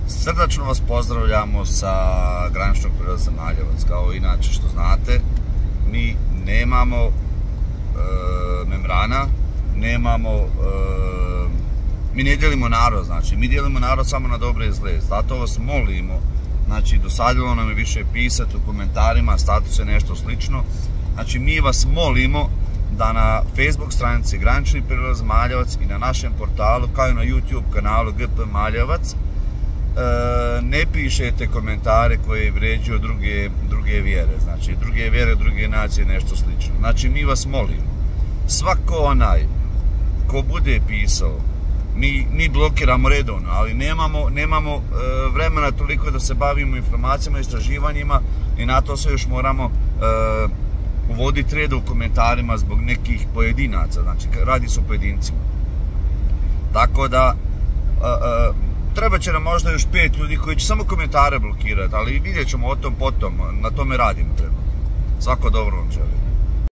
Srdačno vas pozdravljamo sa graničnog prelaza Maljevac. Kao inače što znate, mi nemamo membrana, mi ne dijelimo narod, znači mi dijelimo narod samo na dobre i zle. Zato vas molimo, znači dosadilo nam je više pisati u komentarima, statuse, nešto slično. Znači mi vas molimo da na Facebook stranici Granični prelaz Maljevac i na našem portalu, kao i na YouTube kanalu GP Maljevac, ne pišete komentare koje vređuju druge vjere, znači druge vjere, druge nacije, nešto slično. Znači mi vas molimo, svako onaj ko bude pisao, mi blokiramo redovno, ali nemamo vremena toliko da se bavimo informacijama, istraživanjima i na to se još moramo uvoditi red u komentarima zbog nekih pojedinaca, znači radi se o pojedincima. Tako da treba će nam možda još 5 ljudi koji će samo komentare blokirati, ali vidjet ćemo o tom potom, na tome radimo trenutno. Svako dobro vam želim.